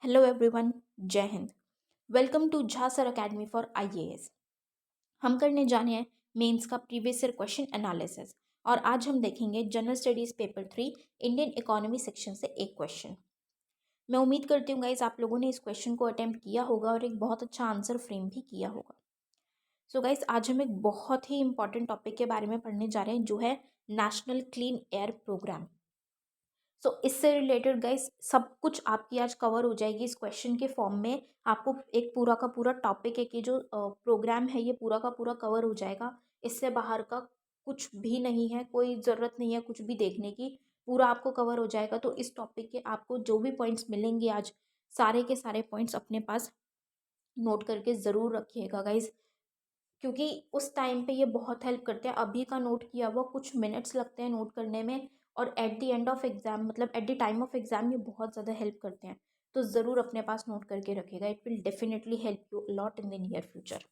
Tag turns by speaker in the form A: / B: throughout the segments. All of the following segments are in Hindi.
A: Hello everyone, Jai Hind. Welcome to Jha sir academy for IAS. हम करने जाने हैं मेंस का प्रीवियस ईयर क्वेश्चन एनालिसिस और आज हम देखेंगे general studies paper 3 Indian economy section से एक क्वेश्चन। मैं उम्मीद करती हूँ गाइज आप लोगों ने इस क्वेश्चन को अटेम्प्ट किया होगा और एक बहुत अच्छा आंसर फ्रेम भी किया होगा। सो गाइज आज हम एक बहुत ही इंपॉर्टेंट टॉपिक के बारे में पढ़ने जा रहे हैं जो है नेशनल क्लीन एयर प्रोग्राम। इससे रिलेटेड गाइस सब कुछ आपकी आज कवर हो जाएगी इस क्वेश्चन के फॉर्म में। आपको एक पूरा का पूरा टॉपिक है कि जो प्रोग्राम है ये पूरा का पूरा कवर हो जाएगा। इससे बाहर का कुछ भी नहीं है, कोई ज़रूरत नहीं है कुछ भी देखने की, पूरा आपको कवर हो जाएगा। तो इस टॉपिक के आपको जो भी पॉइंट्स मिलेंगे आज, सारे के सारे पॉइंट्स अपने पास नोट करके ज़रूर रखिएगा गाइज, क्योंकि उस टाइम पे ये बहुत हेल्प करते हैं। अभी का नोट किया हुआ कुछ मिनट्स लगते हैं नोट करने में, और at the end of exam मतलब at the time of exam ये बहुत ज़्यादा हेल्प करते हैं। तो ज़रूर अपने पास नोट करके रखिएगा, it will definitely help you lot in the near future.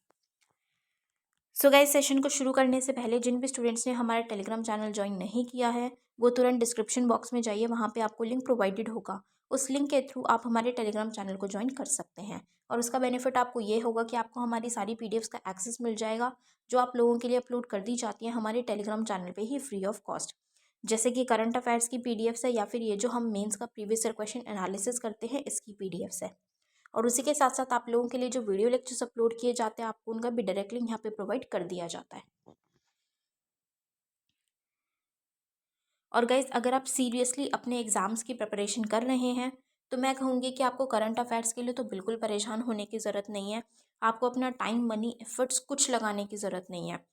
A: So guys session को शुरू करने से पहले जिन भी स्टूडेंट्स ने हमारा टेलीग्राम चैनल ज्वाइन नहीं किया है वो तुरंत डिस्क्रिप्शन बॉक्स में जाइए, वहाँ पे आपको लिंक प्रोवाइडेड होगा। उस लिंक के थ्रू आप हमारे टेलीग्राम चैनल को ज्वाइन कर सकते हैं और उसका बेनिफिट आपको ये होगा कि आपको हमारी सारी पीडीएफ्स का एक्सेस मिल जाएगा जो आप लोगों के लिए अपलोड कर दी जाती हैं हमारे टेलीग्राम चैनल पर ही फ्री ऑफ कॉस्ट। जैसे कि करंट अफेयर्स की पीडीएफ्स है या फिर ये जो हम मेंस का प्रीवियस ईयर क्वेश्चन एनालिसिस करते हैं इसकी पीडीएफ्स है। और उसी के साथ साथ आप लोगों के लिए जो वीडियो लेक्चर्स अपलोड किए जाते हैं आपको उनका भी डायरेक्ट लिंक यहाँ पे प्रोवाइड कर दिया जाता है। और गाइज अगर आप सीरियसली अपने एग्ज़ाम्स की प्रिपरेशन कर रहे हैं तो मैं कहूँगी कि आपको करंट अफेयर्स के लिए तो बिल्कुल परेशान होने की ज़रूरत नहीं है। आपको अपना टाइम, मनी, एफर्ट्स कुछ लगाने की ज़रूरत नहीं है।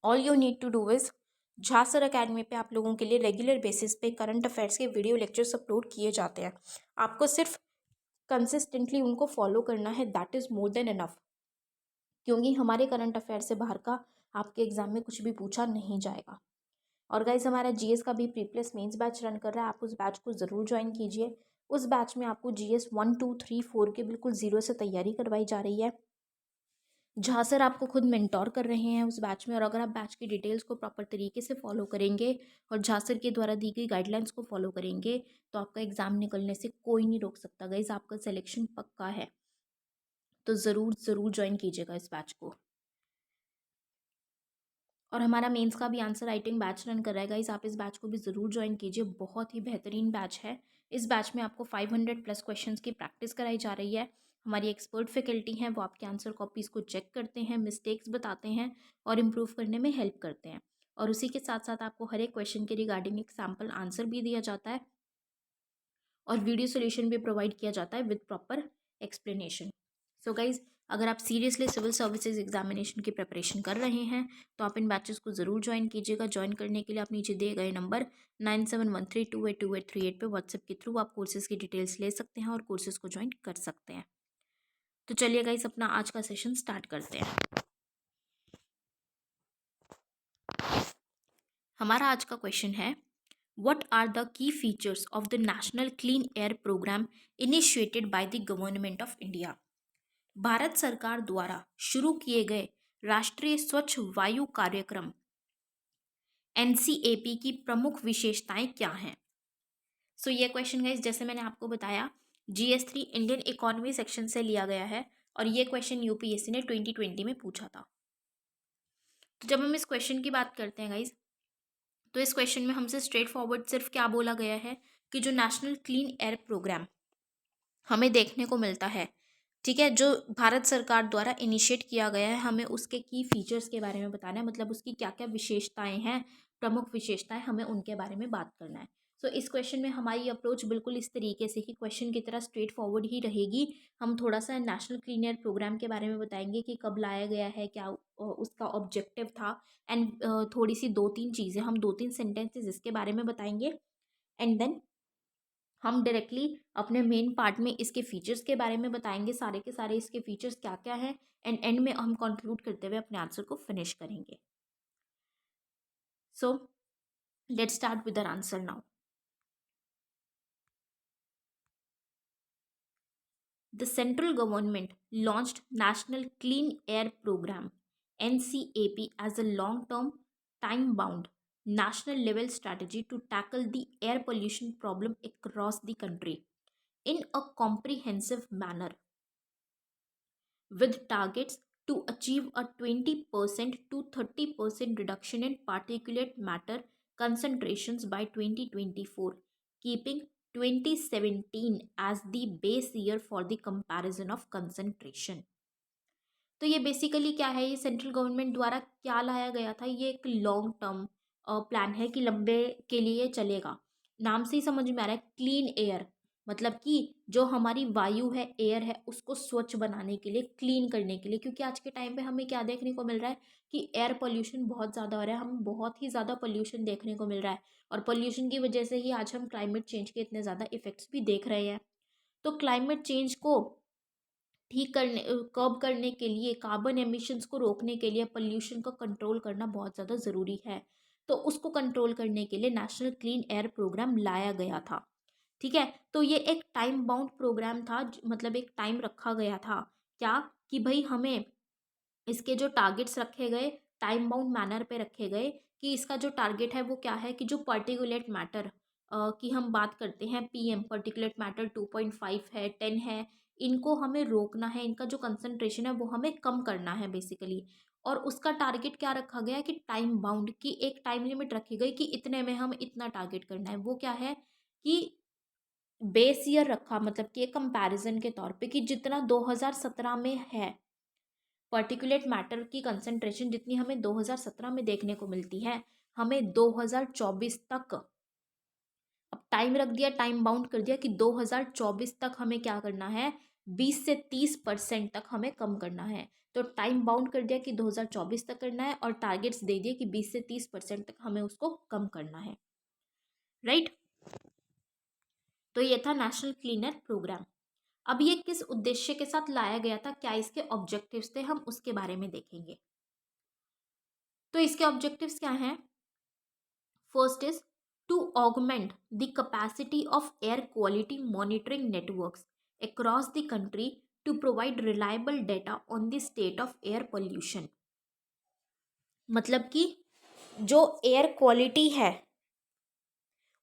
A: All you need to do is Jha sir academy पे आप लोगों के लिए रेगुलर बेसिस पे करंट अफेयर्स के वीडियो लेक्चर्स अपलोड किए जाते हैं। आपको सिर्फ कंसिस्टेंटली उनको फॉलो करना है, that is more than enough. क्योंकि हमारे करंट अफेयर से बाहर का आपके एग्ज़ाम में कुछ भी पूछा नहीं जाएगा। और गाइज हमारा जीएस का भी pre plus mains batch run कर रहा है, आप उस बैच को ज़रूर ज्वाइन कीजिए। उस बैच में आपको जीएस 1 2 3 4 के बिल्कुल ज़ीरो से तैयारी करवाई जा रही है, जहाँ सर आपको खुद मेंटोर कर रहे हैं उस बैच में। और अगर आप बैच की डिटेल्स को प्रॉपर तरीके से फॉलो करेंगे और झा सर के द्वारा दी गई गाइडलाइंस को फॉलो करेंगे तो आपका एग्ज़ाम निकलने से कोई नहीं रोक सकता गाइज, आपका सिलेक्शन पक्का है। तो ज़रूर ज़रूर ज्वाइन कीजिएगा इस बैच को। और हमारा मेंस का भी आंसर राइटिंग बैच रन कर रहा है गाइस, आप इस बैच को भी ज़रूर ज्वाइन कीजिए, बहुत ही बेहतरीन बैच है। इस बैच में आपको 500 प्लस क्वेश्चंस की प्रैक्टिस कराई जा रही है। हमारी एक्सपर्ट फैकल्टी हैं, वो आपके आंसर कॉपीज़ को चेक करते हैं, मिस्टेक्स बताते हैं और इम्प्रूव करने में हेल्प करते हैं। और उसी के साथ साथ आपको हर एक क्वेश्चन के रिगार्डिंग एक सैम्पल आंसर भी दिया जाता है और वीडियो सोल्यूशन भी प्रोवाइड किया जाता है with proper explanation. So guys अगर आप सीरियसली सिविल सर्विसेज एग्जामिनेशन की प्रिपरेशन कर रहे हैं तो आप इन बैचेस को ज़रूर ज्वाइन कीजिएगा। ज्वाइन करने के लिए आप नीचे दिए गए नंबर 9713282838 पे व्हाट्सएप के थ्रू आप कोर्सेज़ की डिटेल्स ले सकते हैं और कोर्सेज़ को ज्वाइन कर सकते हैं। तो चलिए गाइज अपना आज का सेशन स्टार्ट करते हैं। हमारा आज का क्वेश्चन है, What are the key features of the National Clean Air Program initiated by the Government of India? Bharat सरकार द्वारा शुरू किए गए राष्ट्रीय स्वच्छ वायु कार्यक्रम एनसीएपी की प्रमुख विशेषताएं क्या हैं? ये क्वेश्चन गाइस जैसे मैंने आपको बताया जीएस 3 इंडियन इकोनॉमी सेक्शन से लिया गया है और ये क्वेश्चन यूपीएससी ने 2020 में पूछा था। तो जब हम इस क्वेश्चन की बात करते हैं गाइस तो इस क्वेश्चन में हमसे स्ट्रेट फॉरवर्ड सिर्फ क्या बोला गया है कि जो नेशनल क्लीन एयर प्रोग्राम हमें देखने को मिलता है, ठीक है, जो भारत सरकार द्वारा इनिशिएट किया गया है, हमें उसके की फीचर्स के बारे में बताना है, मतलब उसकी क्या क्या विशेषताएं हैं, प्रमुख विशेषताएं, हमें उनके बारे में बात करना है। इस क्वेश्चन में हमारी अप्रोच बिल्कुल इस तरीके से ही क्वेश्चन की तरह स्ट्रेट फॉरवर्ड ही रहेगी। हम थोड़ा सा नेशनल क्लीन एयर प्रोग्राम के बारे में बताएंगे कि कब लाया गया है, क्या उसका ऑब्जेक्टिव था, एंड थोड़ी सी 2-3 चीज़ें, हम 2-3 सेंटेंसेस इसके बारे में बताएंगे। एंड देन हम डायरेक्टली अपने मेन पार्ट में इसके फीचर्स के बारे में बताएंगे, सारे के सारे इसके फीचर्स क्या क्या हैं, एंड एंड में हम कंक्लूड करते हुए अपने आंसर को फिनिश करेंगे। So let's start with our answer now. The central government launched National Clean Air Program NCAP as a long-term, time-bound, national level strategy to tackle the air pollution problem across the country. in a comprehensive manner with targets to achieve a 20% to 30% reduction in particulate matter concentrations by 2024, keeping 2017 as the base year for the comparison of concentration. तो ये बेसिकली क्या है, ये सेंट्रल गवर्नमेंट द्वारा क्या लाया गया था, ये एक लॉन्ग टर्म प्लान है कि लंबे के लिए चलेगा। नाम से ही समझ में आ रहा है, क्लीन एयर, मतलब कि जो हमारी वायु है, एयर है, उसको स्वच्छ बनाने के लिए, क्लीन करने के लिए। क्योंकि आज के टाइम पे हमें क्या देखने को मिल रहा है कि एयर पोल्यूशन बहुत ज़्यादा हो रहा है, हम बहुत ही ज़्यादा पोल्यूशन देखने को मिल रहा है, और पोल्यूशन की वजह से ही आज हम क्लाइमेट चेंज के इतने ज़्यादा इफेक्ट्स भी देख रहे हैं। तो क्लाइमेट चेंज को ठीक करने कर्ब करने के लिए, कार्बन एमिशंस को रोकने के लिए, पोल्यूशन को कंट्रोल करना बहुत ज़्यादा ज़रूरी है। तो उसको कंट्रोल करने के लिए नेशनल क्लीन एयर प्रोग्राम लाया गया था। ठीक है, तो ये एक टाइम बाउंड प्रोग्राम था, मतलब एक टाइम रखा गया था। क्या कि भाई हमें इसके जो टारगेट्स रखे गए, टाइम बाउंड मैनर पे रखे गए, कि इसका जो टारगेट है वो क्या है, कि जो पर्टिकुलेट मैटर की हम बात करते हैं, पीएम पर्टिकुलेट मैटर 2.5 है, 10 है, इनको हमें रोकना है, इनका जो कंसंट्रेशन है वो हमें कम करना है बेसिकली। और उसका टारगेट क्या रखा गया कि टाइम बाउंड की एक टाइम लिमिट रखी गई कि इतने में हम इतना टारगेट करना है। वो क्या है कि बेस ईयर रखा, मतलब कि एक कंपैरिजन के तौर पे, कि जितना 2017 में है पर्टिकुलेट मैटर की कंसंट्रेशन, जितनी हमें 2017 में देखने को मिलती है, हमें 2024 तक, अब टाइम रख दिया, टाइम बाउंड कर दिया कि 2024 तक हमें क्या करना है, 20 से 30% तक हमें कम करना है। तो टाइम बाउंड कर दिया कि 2024 तक करना है, और टारगेट्स दे दिए कि 20 से 30% तक हमें उसको कम करना है। राइट, तो ये था नेशनल क्लीन एयर प्रोग्राम। अब ये किस उद्देश्य के साथ लाया गया था, क्या इसके ऑब्जेक्टिव्स थे, हम उसके बारे में देखेंगे। तो इसके ऑब्जेक्टिव्स क्या हैं? First is to augment the capacity of air quality monitoring networks across the country to provide reliable data on the state of air pollution। मतलब कि जो एयर क्वालिटी है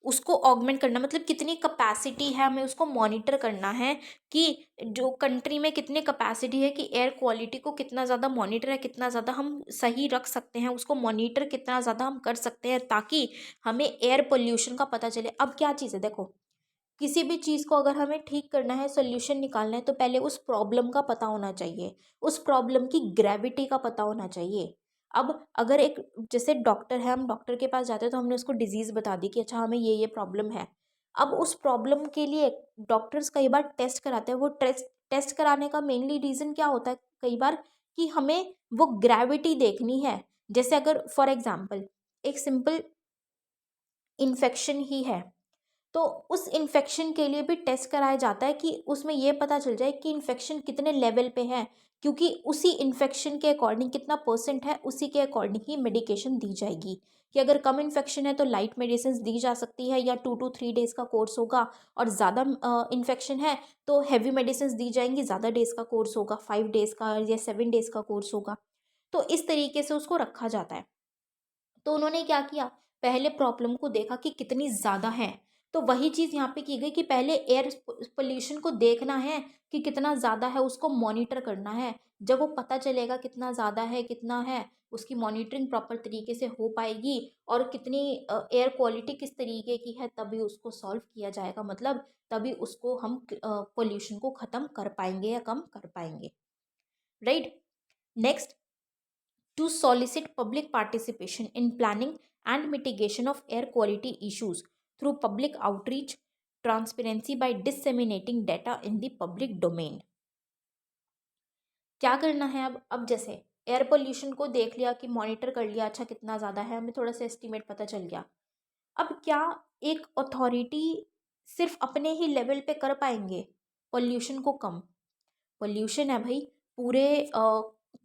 A: उसको ऑगमेंट करना, मतलब कितनी कैपेसिटी है, हमें उसको मॉनिटर करना है कि जो कंट्री में कितनी कैपेसिटी है, कि एयर क्वालिटी को कितना ज़्यादा मॉनिटर है, कितना ज़्यादा हम सही रख सकते हैं, उसको मॉनिटर कितना ज़्यादा हम कर सकते हैं, ताकि हमें एयर पोल्यूशन का पता चले। अब क्या चीज़ है, देखो, किसी भी चीज़ को अगर हमें ठीक करना है, सोल्यूशन निकालना है, तो पहले उस प्रॉब्लम का पता होना चाहिए, उस प्रॉब्लम की ग्रेविटी का पता होना चाहिए। अब अगर एक, जैसे डॉक्टर है, हम डॉक्टर के पास जाते हैं तो हमने उसको डिजीज़ बता दी कि अच्छा हमें ये प्रॉब्लम है। अब उस प्रॉब्लम के लिए डॉक्टर्स कई बार टेस्ट कराते हैं। वो टेस्ट कराने का मेनली रीज़न क्या होता है कई बार, कि हमें वो ग्रेविटी देखनी है। जैसे अगर फॉर एग्जाम्पल एक सिंपल इन्फेक्शन ही है, तो उस इन्फेक्शन के लिए भी टेस्ट कराया जाता है कि उसमें ये पता चल जाए कि इन्फेक्शन कितने लेवल पे है, क्योंकि उसी इन्फेक्शन के अकॉर्डिंग कितना परसेंट है, उसी के अकॉर्डिंग ही मेडिकेशन दी जाएगी। कि अगर कम इन्फेक्शन है तो लाइट मेडिसिन दी जा सकती है, या 2 to 3 डेज़ का कोर्स होगा, और ज़्यादा इन्फेक्शन है तो हैवी मेडिसिन दी जाएंगी, ज़्यादा डेज़ का कोर्स होगा, 5 डेज़ का या 7 डेज़ का कोर्स होगा। तो इस तरीके से उसको रखा जाता है। तो उन्होंने क्या किया, पहले प्रॉब्लम को देखा कि कितनी ज़्यादा है। तो वही चीज़ यहाँ पे की गई कि पहले एयर पोल्यूशन को देखना है कि कितना ज़्यादा है, उसको मॉनिटर करना है। जब वो पता चलेगा कितना ज़्यादा है, कितना है, उसकी मॉनिटरिंग प्रॉपर तरीके से हो पाएगी, और कितनी एयर क्वालिटी किस तरीके की है, तभी उसको सॉल्व किया जाएगा। मतलब तभी उसको हम पोल्यूशन को ख़त्म कर पाएंगे या कम कर पाएंगे। Right, next, to solicit public participation in planning and mitigation of air quality issues through public outreach, transparency by disseminating data in the public domain। क्या करना है अब जैसे एयर पोल्यूशन को देख लिया, कि मॉनिटर कर लिया, अच्छा कितना ज़्यादा है, हमें थोड़ा सा एस्टिमेट पता चल गया। अब क्या एक अथॉरिटी सिर्फ अपने ही लेवल पे कर पाएंगे पोल्यूशन को कम? पोल्यूशन है भाई, पूरे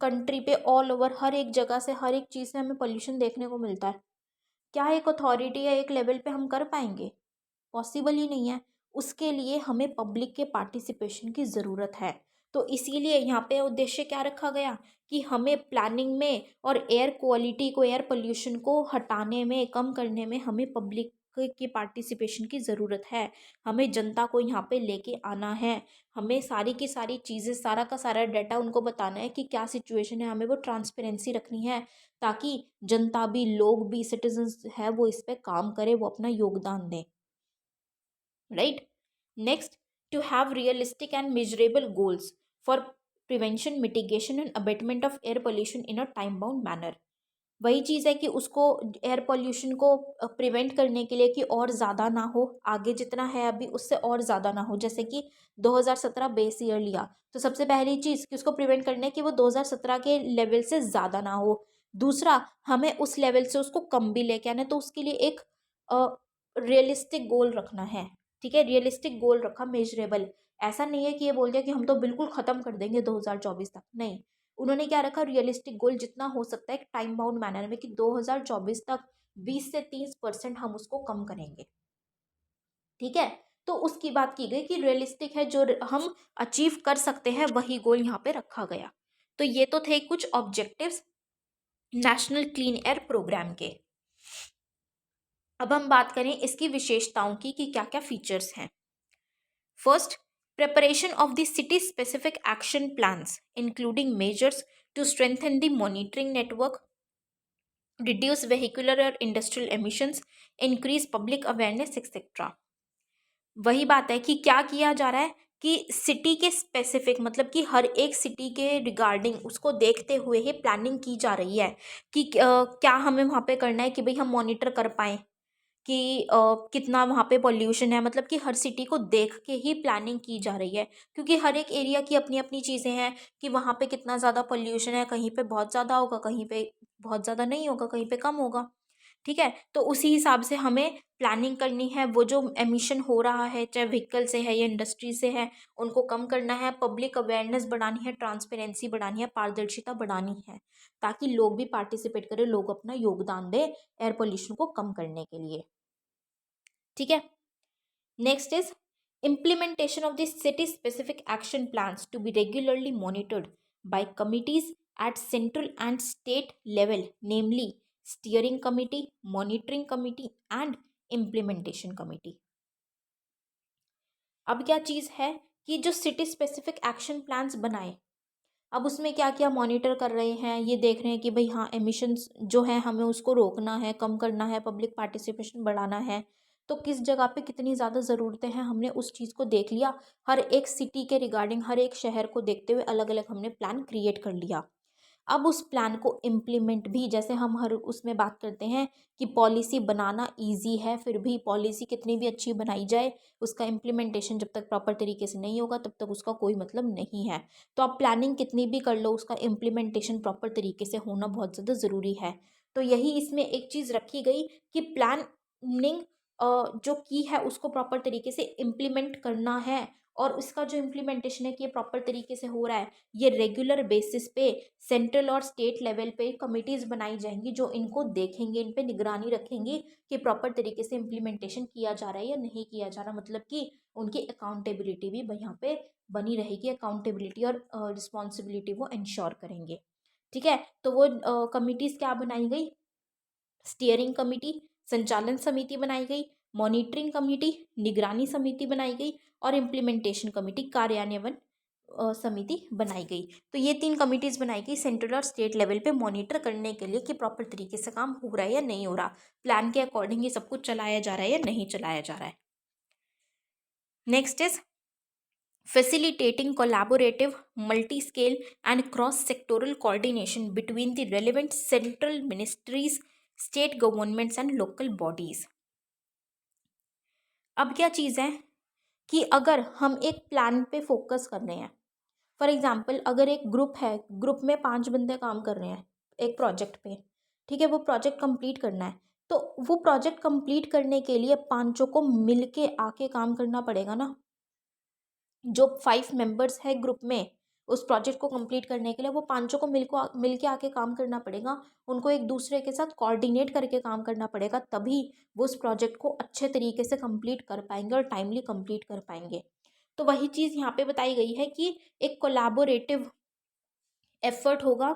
A: कंट्री पे, ऑल ओवर, हर एक जगह से, हर एक चीज़ से हमें पोल्यूशन देखने को मिलता है। क्या एक अथॉरिटी या एक लेवल पे हम कर पाएंगे? पॉसिबल ही नहीं है। उसके लिए हमें पब्लिक के पार्टिसिपेशन की ज़रूरत है। तो इसीलिए यहाँ पे उद्देश्य क्या रखा गया, कि हमें प्लानिंग में और एयर क्वालिटी को, एयर पोल्यूशन को हटाने में, कम करने में हमें पब्लिक की पार्टिसिपेशन की ज़रूरत है। हमें जनता को यहाँ पे लेके आना है, हमें सारी की सारी चीज़ें, सारा का सारा डाटा उनको बताना है कि क्या सिचुएशन है, हमें वो ट्रांसपेरेंसी रखनी है ताकि जनता भी, लोग भी, सिटीजन्स है वो इस पे काम करे, वो अपना योगदान दें, right. Next, to have realistic and measurable goals for prevention, mitigation and abatement of air pollution in a time bound manner। वही चीज़ है कि उसको एयर पोल्यूशन को प्रिवेंट करने के लिए कि और ज़्यादा ना हो, आगे जितना है अभी उससे और ज़्यादा ना हो। जैसे कि 2017 बेस ईयर लिया तो सबसे पहली चीज़ कि उसको प्रिवेंट करना है कि वो 2017 के लेवल से ज़्यादा ना हो। दूसरा, हमें उस लेवल से उसको कम भी लेके आना है, तो उसके लिए एक रियलिस्टिक गोल रखना है। ठीक है, रियलिस्टिक गोल रखा, मेजरेबल। ऐसा नहीं है कि ये बोल दिया कि हम तो बिल्कुल ख़त्म कर देंगे 2024 तक, नहीं। उन्होंने क्या रखा, रियलिस्टिक गोल जितना हो सकता है टाइम बाउंड मैनर में कि 2024 तक 20 से 30% हम उसको कम करेंगे। ठीक है, तो उसकी बात की गई कि रियलिस्टिक है, जो हम अचीव कर सकते हैं वही गोल यहाँ पे रखा गया। तो ये तो थे कुछ objectives national clean air programme के। अब हम बात करें इसकी विशेषताओं की कि क्या क्या फीचर्स हैं। First, preparation of the city specific action plans including measures to strengthen the monitoring network, reduce vehicular or industrial emissions, increase public awareness etc। वही बात है कि क्या किया जा रहा है कि सिटी के स्पेसिफिक, मतलब कि हर एक सिटी के रिगार्डिंग उसको देखते हुए ही प्लानिंग की जा रही है कि क्या हमें वहाँ पे करना है कि भाई हम मॉनिटर कर पाएँ कि कितना वहाँ पे पॉल्यूशन है, मतलब कि हर सिटी को देख के ही प्लानिंग की जा रही है, क्योंकि हर एक एरिया की अपनी अपनी चीज़ें हैं कि वहाँ पे कितना ज़्यादा पॉल्यूशन है, कहीं पे बहुत ज़्यादा होगा, कहीं पे बहुत ज़्यादा नहीं होगा, कहीं पे कम होगा। ठीक है, तो उसी हिसाब से हमें प्लानिंग करनी है, वो जो एमिशन हो रहा है चाहे व्हीकल से है या इंडस्ट्री से है उनको कम करना है, पब्लिक अवेयरनेस बढ़ानी है, ट्रांसपेरेंसी बढ़ानी है, पारदर्शिता बढ़ानी है, ताकि लोग भी पार्टिसिपेट करें, लोग अपना योगदान दें एयर पोल्यूशन को कम करने के लिए। ठीक है, next is implementation of the city specific action plans to be regularly monitored by committees at central and state level, namely steering committee, monitoring committee and implementation committee। अब क्या चीज़ है कि जो सिटी स्पेसिफिक एक्शन प्लान्स बनाए, अब उसमें क्या क्या मॉनिटर कर रहे हैं, ये देख रहे हैं कि भाई हाँ एमिशंस जो है हमें उसको रोकना है, कम करना है, पब्लिक पार्टिसिपेशन बढ़ाना है, तो किस जगह पे कितनी ज़्यादा ज़रूरतें हैं हमने उस चीज़ को देख लिया। हर एक सिटी के रिगार्डिंग, हर एक शहर को देखते हुए अलग अलग हमने प्लान क्रिएट कर लिया। अब उस प्लान को इम्प्लीमेंट भी, जैसे हम हर उसमें बात करते हैं कि पॉलिसी बनाना इजी है, फिर भी पॉलिसी कितनी भी अच्छी बनाई जाए उसका इम्प्लीमेंटेशन जब तक प्रॉपर तरीके से नहीं होगा तब तक उसका कोई मतलब नहीं है। तो आप प्लानिंग कितनी भी कर लो, उसका इम्प्लीमेंटेशन प्रॉपर तरीके से होना बहुत ज़्यादा ज़रूरी है। तो यही इसमें एक चीज़ रखी गई कि प्लानिंग जो की है उसको प्रॉपर तरीके से इम्प्लीमेंट करना है, और उसका जो इम्प्लीमेंटेशन है कि ये प्रॉपर तरीके से हो रहा है, ये रेगुलर बेसिस पे सेंट्रल और स्टेट लेवल पे कमिटीज़ बनाई जाएंगी जो इनको देखेंगे, इन पे निगरानी रखेंगी कि प्रॉपर तरीके से इम्प्लीमेंटेशन किया जा रहा है या नहीं किया जा रहा, मतलब कि उनकी अकाउंटेबिलिटी भी यहाँ पे बनी रहेगी, अकाउंटेबिलिटी और रिस्पॉन्सिबिलिटी वो इंश्योर करेंगे। ठीक है, तो वो कमिटीज़ क्या बनाई गई, स्टीयरिंग कमिटी, संचालन समिति बनाई गई, मॉनिटरिंग कमेटी, निगरानी समिति बनाई गई और इम्प्लीमेंटेशन कमेटी, कार्यान्वयन समिति बनाई गई। तो ये 3 कमिटीज़ बनाई गई सेंट्रल और स्टेट लेवल पे मॉनिटर करने के लिए कि प्रॉपर तरीके से काम हो रहा है या नहीं हो रहा, प्लान के अकॉर्डिंग ही सब कुछ चलाया जा रहा है या नहीं चलाया जा रहा है। Next is facilitating collaborative, multi-scale and cross-sectoral coordination between the relevant central ministries, state governments and local bodies। अब क्या चीज़ है कि अगर हम एक प्लान पे फोकस कर रहे हैं, फॉर एग्जांपल अगर एक ग्रुप है, ग्रुप में 5 बंदे काम कर रहे हैं एक प्रोजेक्ट पे, ठीक है, वो प्रोजेक्ट कंप्लीट करना है, तो वो प्रोजेक्ट कंप्लीट करने के लिए पांचों को मिलके आके काम करना पड़ेगा ना। जो 5 मेंबर्स है ग्रुप में उस प्रोजेक्ट को कंप्लीट करने के लिए, वो पांचों को मिल के आके काम करना पड़ेगा, उनको एक दूसरे के साथ कोऑर्डिनेट करके काम करना पड़ेगा, तभी वो उस प्रोजेक्ट को अच्छे तरीके से कंप्लीट कर पाएंगे और टाइमली कंप्लीट कर पाएंगे। तो वही चीज़ यहाँ पे बताई गई है कि एक कोलैबोरेटिव एफर्ट होगा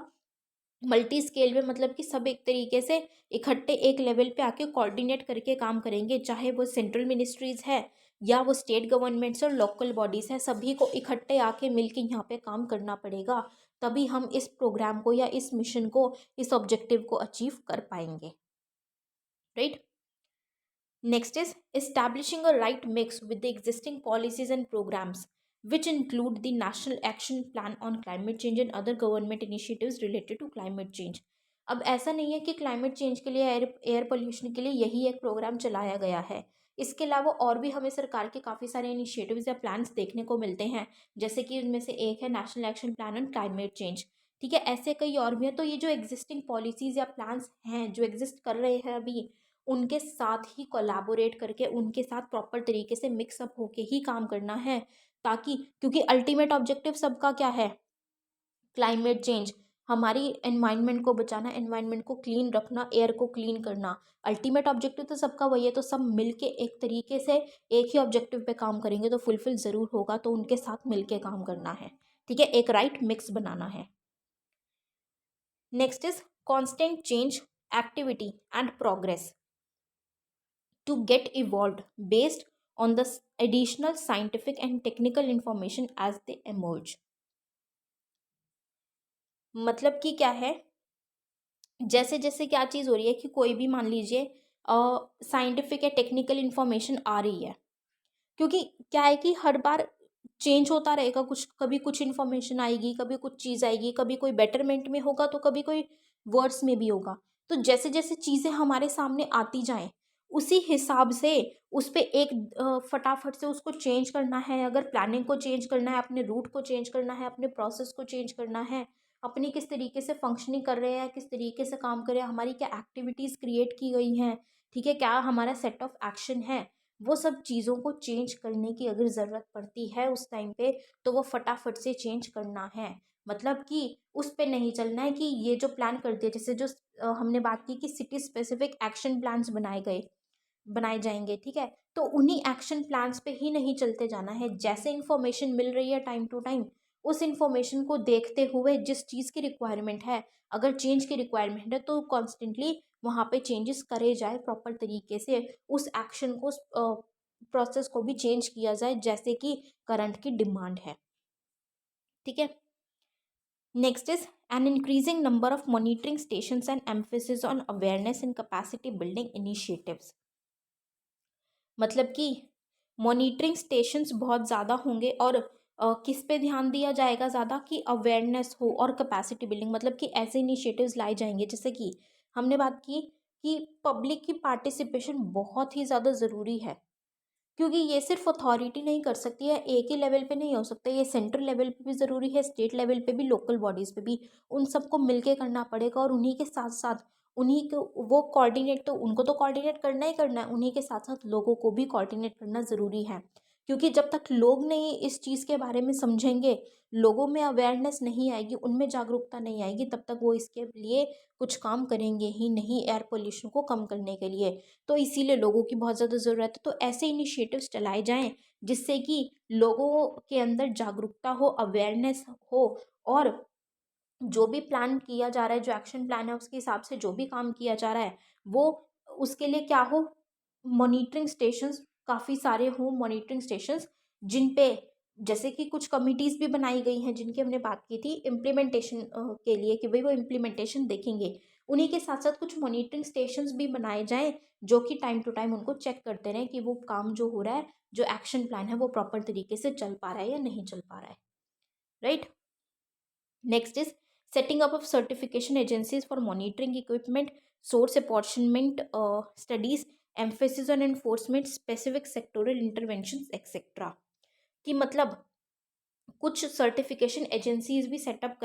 A: मल्टी स्केल में मतलब कि सब एक तरीके से इकट्ठे एक लेवल पे आके कोऑर्डिनेट करके काम करेंगे, चाहे वो सेंट्रल मिनिस्ट्रीज है या वो स्टेट गवर्नमेंट्स और लोकल बॉडीज़ हैं, सभी को इकट्ठे आके मिलके यहाँ पे काम करना पड़ेगा, तभी हम इस प्रोग्राम को या इस मिशन को, इस ऑब्जेक्टिव को अचीव कर पाएंगे, right. Next is establishing a right mix with the existing policies and programs, which include the National Action Plan on Climate Change and other government initiatives related to climate change. अब ऐसा नहीं है कि क्लाइमेट चेंज के लिए, एयर पोल्यूशन के लिए यही एक प्रोग्राम चलाया गया है। इसके अलावा और भी हमें सरकार के काफ़ी सारे इनिशिएटिव्स या प्लान्स देखने को मिलते हैं, जैसे कि उनमें से एक है national action plan on climate change. ठीक है, ऐसे कई और भी हैं। तो ये जो एग्जिस्टिंग पॉलिसीज़ या प्लान्स हैं जो एग्जिस्ट कर रहे हैं अभी, उनके साथ ही कोलैबोरेट करके, उनके साथ प्रॉपर तरीके से मिक्सअप होके ही काम करना है, ताकि, क्योंकि अल्टीमेट ऑब्जेक्टिव सबका क्या है, क्लाइमेट चेंज, हमारी एनवायरनमेंट को बचाना, एनवायरनमेंट को क्लीन रखना, एयर को क्लीन करना, अल्टीमेट ऑब्जेक्टिव तो सबका वही है। तो सब मिलके एक तरीके से एक ही ऑब्जेक्टिव पे काम करेंगे तो फुलफिल ज़रूर होगा, तो उनके साथ मिलके काम करना है। ठीक है, एक राइट मिक्स बनाना है। Next is constant change, activity and progress to get evolved based on the additional scientific and technical information as they emerge। मतलब कि क्या है, जैसे जैसे क्या चीज़ हो रही है कि कोई भी मान लीजिए साइंटिफिक या टेक्निकल इंफॉर्मेशन आ रही है, क्योंकि क्या है कि हर बार चेंज होता रहेगा, कुछ कभी कुछ इन्फॉर्मेशन आएगी, कभी कुछ चीज़ आएगी, कभी कोई बेटरमेंट में होगा तो कभी कोई वर्ड्स में भी होगा। तो जैसे जैसे चीज़ें हमारे सामने आती जाएं, उसी हिसाब से उस पे एक फटाफट से उसको चेंज करना है। अगर प्लानिंग को चेंज करना है, अपने रूट को चेंज करना है, अपने प्रोसेस को चेंज करना है, अपनी किस तरीके से फंक्शनिंग कर रहे हैं, किस तरीके से काम कर रहे हैं, हमारी क्या एक्टिविटीज़ क्रिएट की गई हैं, ठीक है, क्या हमारा सेट ऑफ एक्शन है, वो सब चीज़ों को चेंज करने की अगर ज़रूरत पड़ती है उस टाइम पे, तो वो फटाफट से चेंज करना है। मतलब कि उस पे नहीं चलना है कि ये जो प्लान कर दिया, जैसे जो हमने बात की कि सिटी स्पेसिफिक एक्शन प्लान्स बनाए जाएंगे, ठीक है, तो उन्हीं एक्शन प्लान्स पे ही नहीं चलते जाना है। जैसे इन्फॉर्मेशन मिल रही है टाइम टू टाइम, उस इन्फॉर्मेशन को देखते हुए जिस चीज़ की रिक्वायरमेंट है, अगर चेंज की रिक्वायरमेंट है तो कॉन्स्टेंटली वहाँ पे चेंजेस करे जाए प्रॉपर तरीके से, उस एक्शन को, प्रोसेस को भी चेंज किया जाए जैसे कि करंट की डिमांड है। ठीक है, next is an increasing number of monitoring stations and emphasis on awareness and capacity building initiatives. मतलब कि मॉनिटरिंग स्टेशंस बहुत ज़्यादा होंगे और किस पे ध्यान दिया जाएगा ज़्यादा, कि अवेयरनेस हो और कैपेसिटी बिल्डिंग, मतलब कि ऐसे इनिशिएटिव्स लाए जाएंगे, जैसे कि हमने बात की कि पब्लिक की पार्टिसिपेशन बहुत ही ज़्यादा ज़रूरी है, क्योंकि ये सिर्फ अथॉरिटी नहीं कर सकती है, एक ही लेवल पे नहीं हो सकता, ये सेंट्रल लेवल पे भी ज़रूरी है, स्टेट लेवल पे भी, लोकल बॉडीज़ पे भी, उन सबको मिलके करना पड़ेगा। और उन्हीं के साथ साथ उन्हीं को वो कोऑर्डिनेट, तो उनको तो कोऑर्डिनेट करना ही करना है, उन्हीं के साथ साथ लोगों को भी कोऑर्डिनेट करना ज़रूरी है, क्योंकि जब तक लोग नहीं इस चीज़ के बारे में समझेंगे, लोगों में अवेयरनेस नहीं आएगी, उनमें जागरूकता नहीं आएगी, तब तक वो इसके लिए कुछ काम करेंगे ही नहीं, एयर पोल्यूशन को कम करने के लिए। तो इसीलिए लोगों की बहुत ज़्यादा ज़रूरत है। तो ऐसे इनिशिएटिव्स चलाए जाएँ जिससे कि लोगों के अंदर जागरूकता हो, अवेयरनेस हो, और जो भी प्लान किया जा रहा है, जो एक्शन प्लान है उसके हिसाब से जो भी काम किया जा रहा है, वो उसके लिए क्या हो, मॉनिटरिंग स्टेशंस काफ़ी सारे हों, मॉनिटरिंग स्टेशंस जिन पे, जैसे कि कुछ कमिटीज़ भी बनाई गई हैं जिनकी हमने बात की थी इम्प्लीमेंटेशन के लिए, कि भाई वो इम्प्लीमेंटेशन देखेंगे। उन्हीं के साथ साथ कुछ मॉनिटरिंग स्टेशंस भी बनाए जाएँ जो कि टाइम टू टाइम उनको चेक करते रहें कि वो काम जो हो रहा है, जो एक्शन प्लान है वो प्रॉपर तरीके से चल पा रहा है या नहीं चल पा रहा है, right. Next is setting up of certification agencies for monitoring equipment, source apportionment studies, emphasis on enforcement, specific sectoral interventions, etc. कि मतलब कुछ सर्टिफिकेशन एजेंसीज भी सेटअप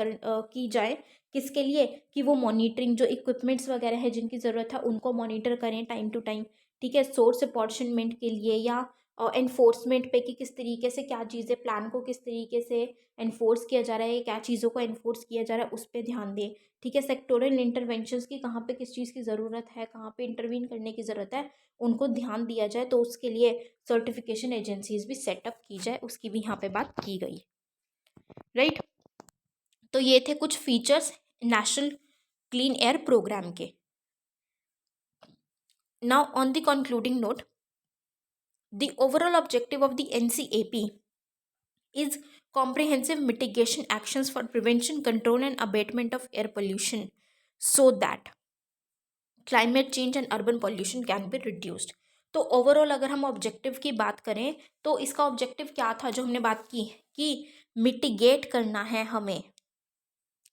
A: की जाए, किसके लिए, कि वो मॉनिटरिंग, जो इक्विपमेंट्स वगैरह है जिनकी ज़रूरत है उनको मॉनिटर करें टाइम टू टाइम, ठीक है, सोर्स अपॉर्चनमेंट के लिए या एनफोर्समेंट पे, कि किस तरीके से क्या चीज़ें, प्लान को किस तरीके से एनफोर्स किया जा रहा है, क्या चीज़ों को एनफोर्स किया जा रहा है, उस पर ध्यान दें। ठीक है, सेक्टोरल इंटरवेंशंस की कहाँ पे किस चीज़ की ज़रूरत है, कहाँ पे इंटरवीन करने की ज़रूरत है, उनको ध्यान दिया जाए। तो उसके लिए सर्टिफिकेशन एजेंसीज भी सेटअप की जाए, उसकी भी यहाँ पे बात की गई, राइट। तो ये थे कुछ features national clean air programme के। Now on the concluding note, the overall objective of the NCAP is comprehensive mitigation actions for prevention, control and abatement of air pollution so that climate change and urban pollution can be reduced। तो ओवरऑल अगर हम ऑब्जेक्टिव की बात करें तो इसका ऑब्जेक्टिव क्या था जो हमने बात की कि मिटिगेट करना है हमें,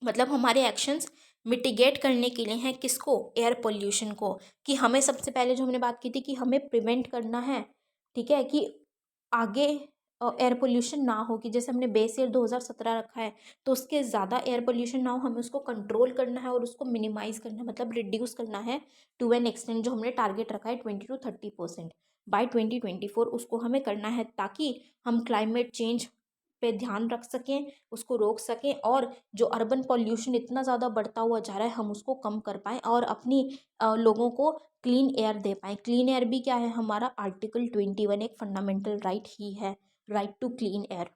A: मतलब हमारे एक्शंस मिटिगेट करने के लिए हैं किसको, एयर पोल्यूशन को। कि हमें सबसे पहले जो हमने बात की थी कि हमें प्रिवेंट करना है, ठीक है, कि आगे एयर पोल्यूशन ना हो, कि जैसे हमने बेस ईयर 2017 रखा है तो उसके ज़्यादा एयर पोल्यूशन ना हो, हमें उसको कंट्रोल करना है और उसको मिनिमाइज करना है, मतलब रिड्यूस करना है टू एन एक्सटेंट। जो हमने टारगेट रखा है 20 to 30% बाय 2024 उसको हमें करना है, ताकि हम क्लाइमेट चेंज पे ध्यान रख सकें, उसको रोक सकें, और जो अर्बन पॉल्यूशन इतना ज़्यादा बढ़ता हुआ जा रहा है हम उसको कम कर पाएँ और अपनी लोगों को क्लीन एयर दे पाएँ। क्लीन एयर भी क्या है, हमारा आर्टिकल 21 एक फंडामेंटल राइट ही है, राइट टू क्लीन एयर।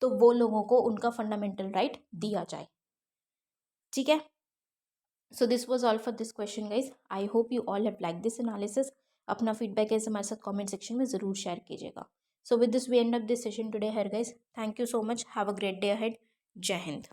A: तो वो लोगों को उनका फंडामेंटल राइट दिया जाए, ठीक है। So this was all for this question guys. I hope you all have like this analysis. अपना फीडबैक ऐसे हमारे साथ कमेंट सेक्शन में ज़रूर शेयर कीजिएगा। So with this we end up this session today here guys. Thank you so much, have a great day ahead. Jai Hind.